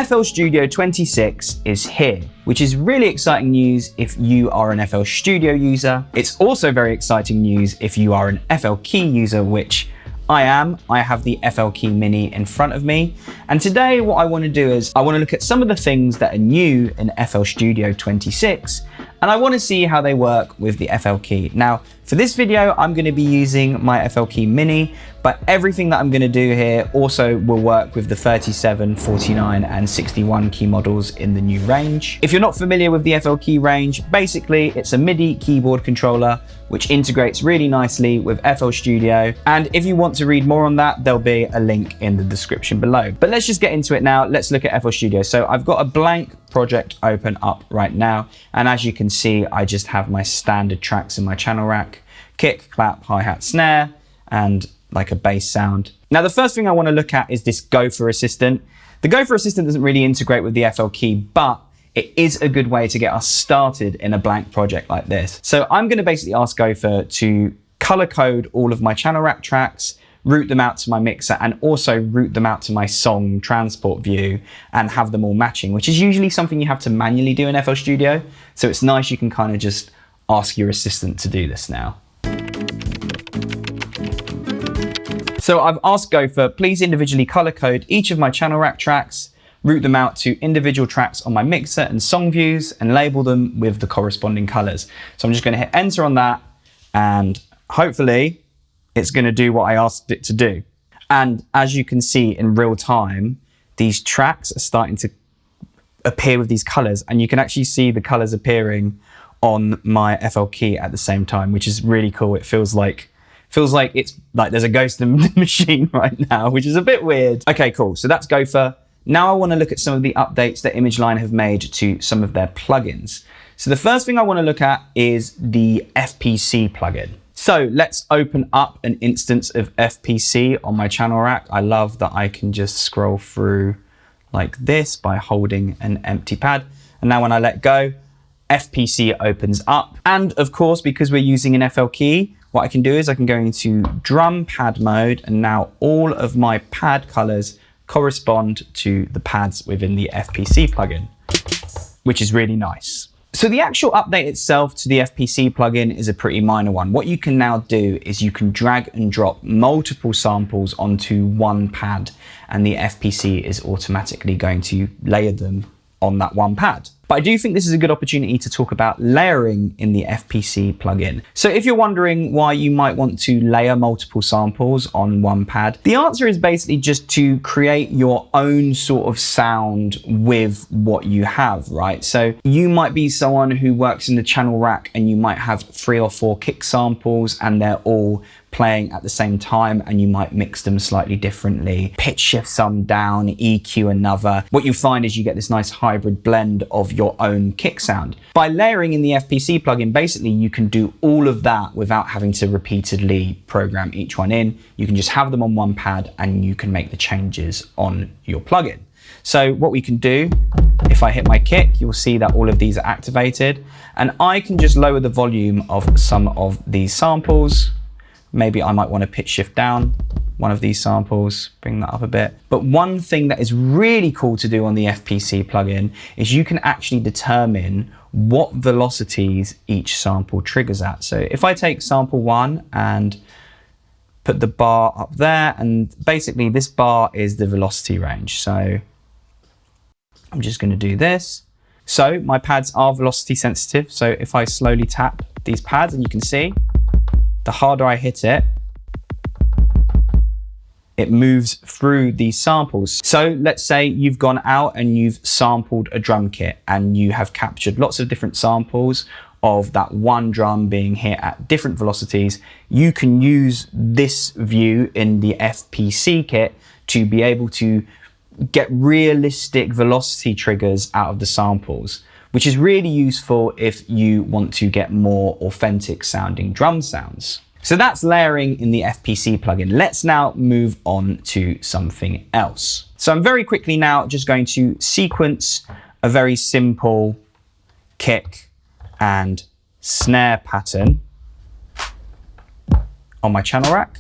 FL Studio 26 is here, which is really exciting news if you are an FL Studio user. It's also very exciting news if you are an FLkey user, which I am. I have the FLkey Mini in front of me. And today what I want to do is I want to look at some of the things that are new in FL Studio 26, and I want to see how they work with the FLkey. Now, for this video, I'm going to be using my FLkey Mini, but everything that I'm going to do here also will work with the 37, 49, and 61 key models in the new range. If you're not familiar with the FLkey range, basically it's a MIDI keyboard controller which integrates really nicely with FL Studio. And if you want to read more on that, there'll be a link in the description below. But let's just get into it now. Let's look at FL Studio. So I've got a blank project open up right now. And as you can see, I just have my standard tracks in my channel rack: kick, clap, hi-hat, snare, and like a bass sound. Now, the first thing I want to look at is this Gopher assistant. The Gopher assistant doesn't really integrate with the FLkey, but it is a good way to get us started in a blank project like this. So I'm going to basically ask Gopher to color code all of my channel rack tracks, route them out to my mixer, and also route them out to my song transport view and have them all matching, which is usually something you have to manually do in FL Studio. So it's nice you can kind of just ask your assistant to do this now. So I've asked Gopher, please individually color code each of my channel rack tracks, route them out to individual tracks on my mixer and song views, and label them with the corresponding colors. So I'm just going to hit enter on that, and hopefully it's going to do what I asked it to do. And as you can see in real time, these tracks are starting to appear with these colors, and you can actually see the colors appearing on my FLkey at the same time, which is really cool. It feels like it's like there's a ghost in the machine right now, which is a bit weird. Okay, cool. So that's Gopher. Now I want to look at some of the updates that ImageLine have made to some of their plugins. So the first thing I want to look at is the FPC plugin. So let's open up an instance of FPC on my channel rack. I love that I can just scroll through like this by holding an empty pad. And now when I let go, FPC opens up. And of course, because we're using an FLkey, what I can do is I can go into drum pad mode, and now all of my pad colors correspond to the pads within the FPC plugin, which is really nice. So the actual update itself to the FPC plugin is a pretty minor one. What you can now do is you can drag and drop multiple samples onto one pad, and the FPC is automatically going to layer them on that one pad. But I do think this is a good opportunity to talk about layering in the FPC plugin. So if you're wondering why you might want to layer multiple samples on one pad, the answer is basically just to create your own sort of sound with what you have, right? So you might be someone who works in the channel rack and you might have 3 or 4 kick samples and they're all playing at the same time, and you might mix them slightly differently, pitch shift some down, EQ another. What you find is you get this nice hybrid blend of your own kick sound. By layering in the FPC plugin, basically you can do all of that without having to repeatedly program each one in. You can just have them on one pad and you can make the changes on your plugin. So what we can do, if I hit my kick, you'll see that all of these are activated, and I can just lower the volume of some of these samples. Maybe I might want to pitch shift down one of these samples, bring that up a bit. But one thing that is really cool to do on the FPC plugin is you can actually determine what velocities each sample triggers at. So if I take sample 1 and put the bar up there, and basically this bar is the velocity range. So I'm just going to do this. So my pads are velocity sensitive. So if I slowly tap these pads, and you can see, the harder I hit it, it moves through these samples. So let's say you've gone out and you've sampled a drum kit and you have captured lots of different samples of that one drum being hit at different velocities. You can use this view in the FPC kit to be able to get realistic velocity triggers out of the samples, which is really useful if you want to get more authentic sounding drum sounds. So that's layering in the FPC plugin. Let's now move on to something else. So I'm very quickly now just going to sequence a very simple kick and snare pattern on my channel rack.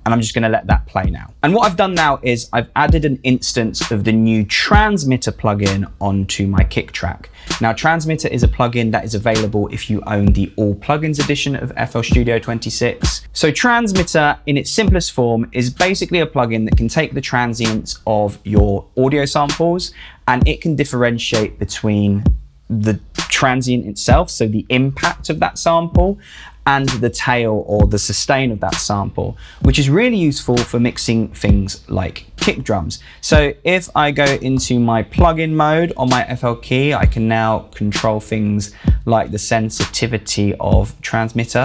And I'm just going to let that play now. And what I've done now is I've added an instance of the new transmitter plugin onto my kick track. Now, transmitter is a plugin that is available if you own the all plugins edition of FL Studio 26. So transmitter in its simplest form is basically a plugin that can take the transients of your audio samples and it can differentiate between the transient itself, so the impact of that sample, and the tail or the sustain of that sample, which is really useful for mixing things like kick drums. So if I go into my plugin mode on my FLkey, I can now control things like the sensitivity of transmitter.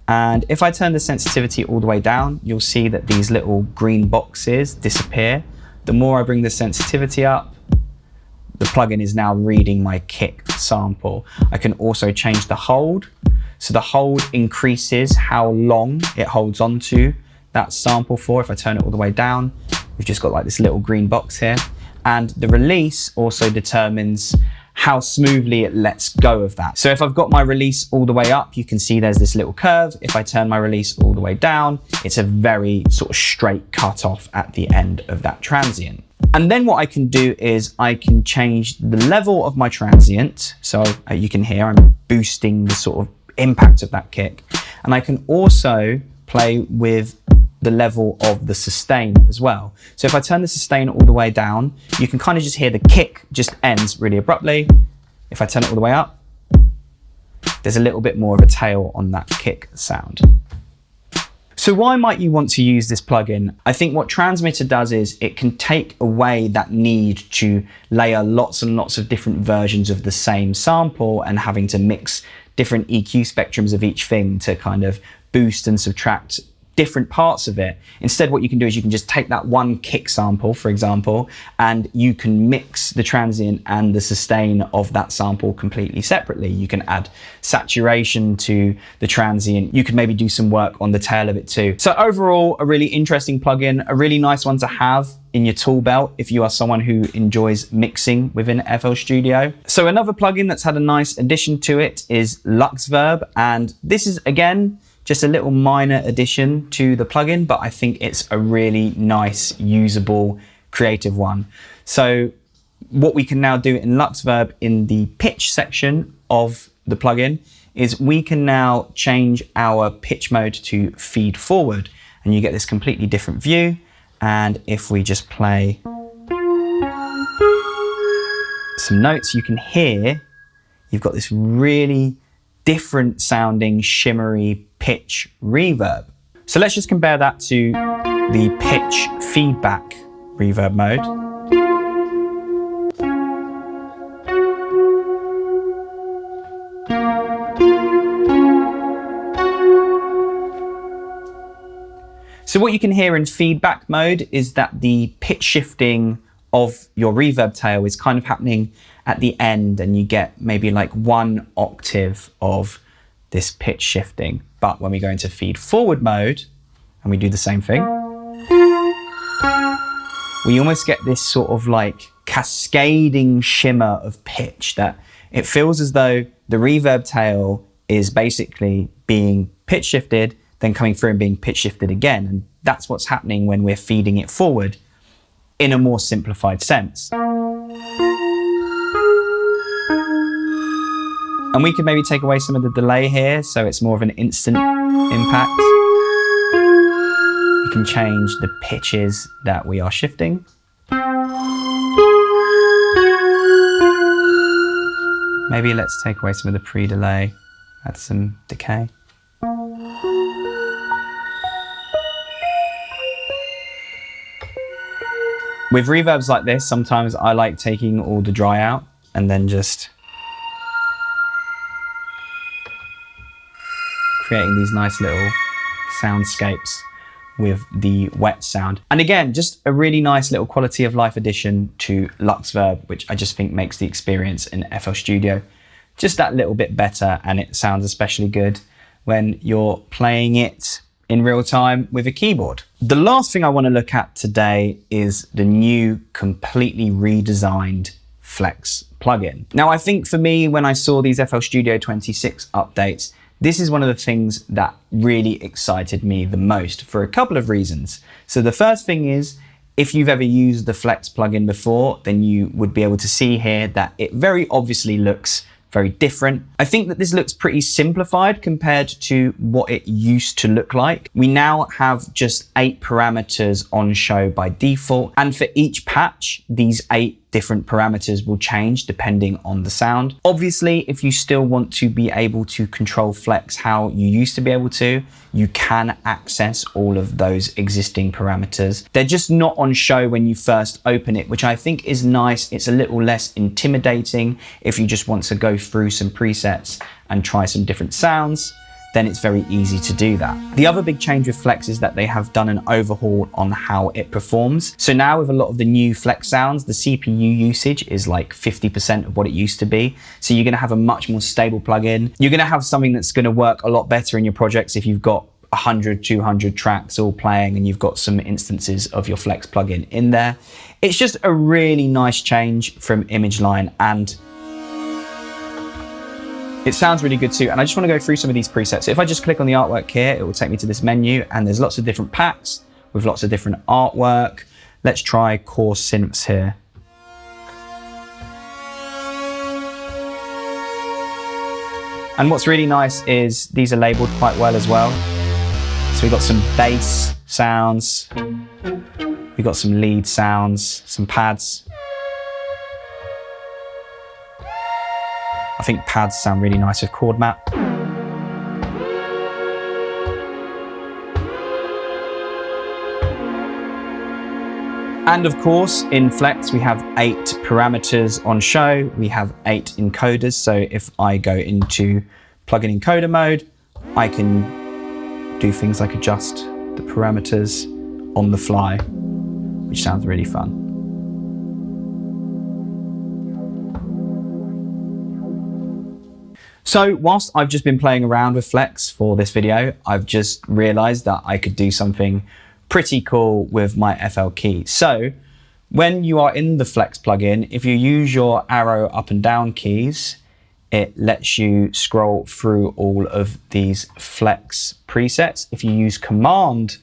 And if I turn the sensitivity all the way down, you'll see that these little green boxes disappear. The more I bring the sensitivity up, the plugin is now reading my kick sample. I can also change the hold. So the hold increases how long it holds onto that sample for. If I turn it all the way down, we've just got like this little green box here. And the release also determines how smoothly it lets go of that. So if I've got my release all the way up, you can see there's this little curve. If I turn my release all the way down, it's a very sort of straight cut off at the end of that transient. And then what I can do is I can change the level of my transient. So you can hear I'm boosting the sort of impact of that kick. And I can also play with the level of the sustain as well. So if I turn the sustain all the way down, you can kind of just hear the kick just ends really abruptly. If I turn it all the way up, there's a little bit more of a tail on that kick sound. So why might you want to use this plugin? I think what transmitter does is it can take away that need to layer lots and lots of different versions of the same sample and having to mix different EQ spectrums of each thing to kind of boost and subtract different parts of it. Instead, what you can do is you can just take that one kick sample, for example, and you can mix the transient and the sustain of that sample completely separately. You can add saturation to the transient. You can maybe do some work on the tail of it too. So overall, a really interesting plugin, a really nice one to have in your tool belt if you are someone who enjoys mixing within FL Studio. So another plugin that's had a nice addition to it is Luxeverb, and this is again just a little minor addition to the plugin, but I think it's a really nice, usable, creative one. So what we can now do in Luxeverb in the pitch section of the plugin is we can now change our pitch mode to feed forward, and you get this completely different view. And if we just play some notes, you can hear you've got this really different sounding shimmery pitch reverb. So let's just compare that to the pitch feedback reverb mode. So what you can hear in feedback mode is that the pitch shifting of your reverb tail is kind of happening at the end, and you get maybe like 1 octave of this pitch shifting. But when we go into feed forward mode and we do the same thing, we almost get this sort of like cascading shimmer of pitch that it feels as though the reverb tail is basically being pitch shifted, then coming through and being pitch shifted again. And that's what's happening when we're feeding it forward in a more simplified sense. And we could maybe take away some of the delay here, so it's more of an instant impact. You can change the pitches that we are shifting. Maybe let's take away some of the pre-delay, add some decay. With reverbs like this, sometimes I like taking all the dry out and then just creating these nice little soundscapes with the wet sound. And again, just a really nice little quality of life addition to Luxeverb, which I just think makes the experience in FL Studio just that little bit better, and it sounds especially good when you're playing it in real time with a keyboard. The last thing I want to look at today is the new completely redesigned Flex plugin. Now, I think for me, when I saw these FL Studio 26 updates, this is one of the things that really excited me the most for a couple of reasons. So the first thing is, if you've ever used the Flex plugin before, then you would be able to see here that it very obviously looks very different. I think that this looks pretty simplified compared to what it used to look like. We now have just 8 parameters on show by default, and for each patch, these 8 different parameters will change depending on the sound. Obviously, if you still want to be able to control Flex how you used to be able to, you can access all of those existing parameters. They're just not on show when you first open it, which I think is nice. It's a little less intimidating if you just want to go through some presets and try some different sounds. Then it's very easy to do that. The other big change with Flex is that they have done an overhaul on how it performs. So now with a lot of the new Flex sounds, the CPU usage is like 50% of what it used to be. So you're gonna have a much more stable plugin. You're gonna have something that's gonna work a lot better in your projects if you've got 100, 200 tracks all playing and you've got some instances of your Flex plugin in there. It's just a really nice change from ImageLine, and it sounds really good too. And I just want to go through some of these presets. So if I just click on the artwork here, it will take me to this menu, and there's lots of different packs with lots of different artwork. Let's try Core Synths here. And what's really nice is these are labeled quite well as well. So we've got some bass sounds, we've got some lead sounds, some pads. I think pads sound really nice with chord map. And of course, in Flex, we have 8 parameters on show. We have 8 encoders. So if I go into Plugin Encoder Mode, I can do things like adjust the parameters on the fly, which sounds really fun. So whilst I've just been playing around with Flex for this video, I've just realized that I could do something pretty cool with my FLkey. So when you are in the Flex plugin, if you use your arrow up and down keys, it lets you scroll through all of these Flex presets. If you use Command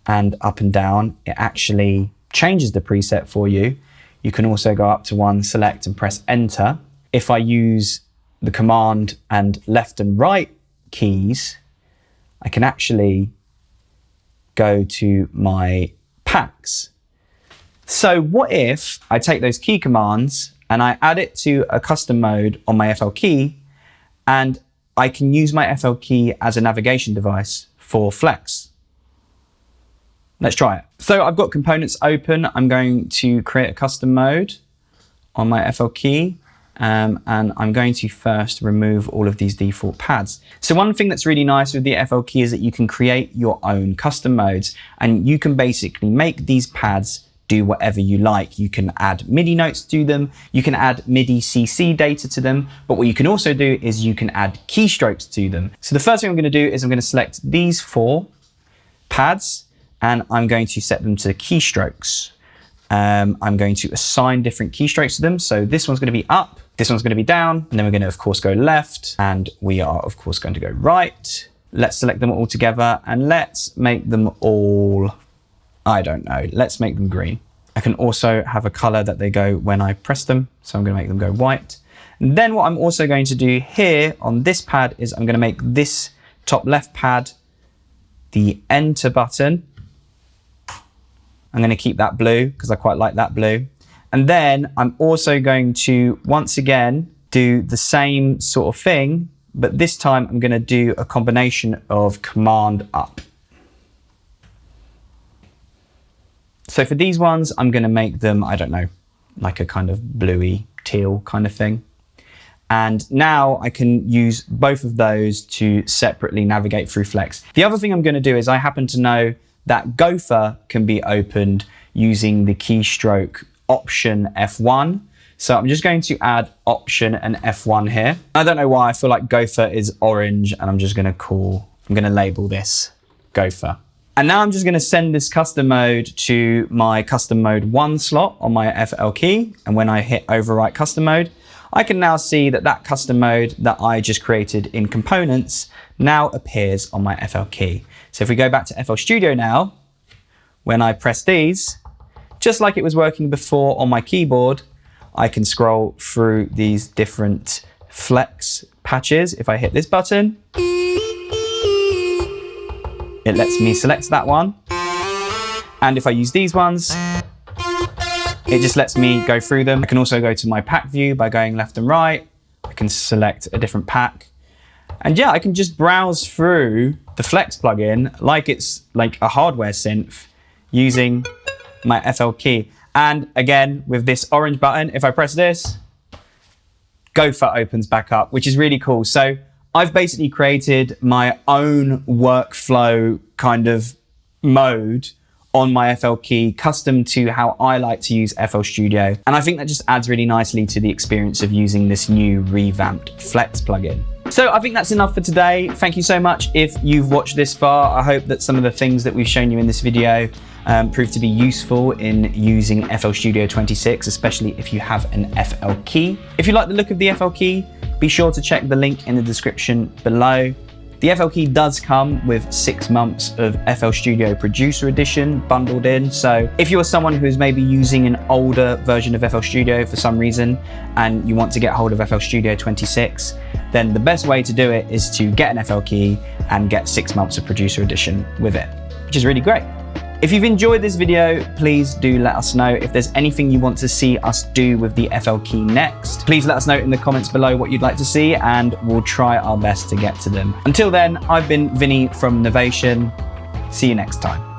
and up and down, it actually changes the preset for you. You can also go up to one, select and press Enter. If I use the Command and left and right keys, I can actually go to my packs. So what if I take those key commands and I add it to a custom mode on my FLkey, and I can use my FLkey as a navigation device for Flex? Let's try it. So I've got components open. I'm going to create a custom mode on my FLkey. And I'm going to first remove all of these default pads. So one thing that's really nice with the FLkey is that you can create your own custom modes, and you can basically make these pads do whatever you like. You can add MIDI notes to them, you can add MIDI CC data to them, but what you can also do is you can add keystrokes to them. So the first thing I'm going to do is I'm going to select these 4 pads, and I'm going to set them to keystrokes. I'm going to assign different keystrokes to them. So this one's going to be up, this one's going to be down, and then we're going to, of course, go left, and we are, of course, going to go right. Let's select them all together, and let's make them all, I don't know, let's make them green. I can also have a color that they go when I press them, so I'm going to make them go white. And then what I'm also going to do here on this pad is I'm going to make this top left pad the enter button. I'm going to keep that blue because I quite like that blue. And then I'm also going to, once again, do the same sort of thing, but this time I'm going to do a combination of Command up. So for these ones, I'm going to make them, I don't know, like a kind of bluey teal kind of thing. And now I can use both of those to separately navigate through Flex. The other thing I'm going to do is I happen to know that Gopher can be opened using the keystroke Option F1. So I'm just going to add Option and F1 here. I don't know why, I feel like Gopher is orange, and I'm just going to label this Gopher. And now I'm just going to send this custom mode to my custom mode 1 slot on my FLkey. And when I hit overwrite custom mode, I can now see that that custom mode that I just created in components now appears on my FLkey. So if we go back to FL Studio now, when I press these, just like it was working before on my keyboard, I can scroll through these different flex patches. If I hit this button, it lets me select that one. And if I use these ones, it just lets me go through them. I can also go to my pack view by going left and right. I can select a different pack. And yeah, I can just browse through the Flex plugin like it's like a hardware synth using my FLkey. And again, with this orange button, if I press this, Gopher opens back up, which is really cool. So I've basically created my own workflow kind of mode on my FLkey, custom to how I like to use FL Studio. And I think that just adds really nicely to the experience of using this new revamped Flex plugin. So I think that's enough for today. Thank you so much if you've watched this far. I hope that some of the things that we've shown you in this video prove to be useful in using FL Studio 26, especially if you have an FLkey. If you like the look of the FLkey, be sure to check the link in the description below. The FLkey does come with 6 months of FL Studio Producer Edition bundled in. So if you're someone who's maybe using an older version of FL Studio for some reason and you want to get hold of FL Studio 26, then the best way to do it is to get an FLkey and get 6 months of Producer Edition with it, which is really great. If you've enjoyed this video, please do let us know. If there's anything you want to see us do with the FLkey next, please let us know in the comments below what you'd like to see and we'll try our best to get to them. Until then, I've been Vinny from Novation. See you next time.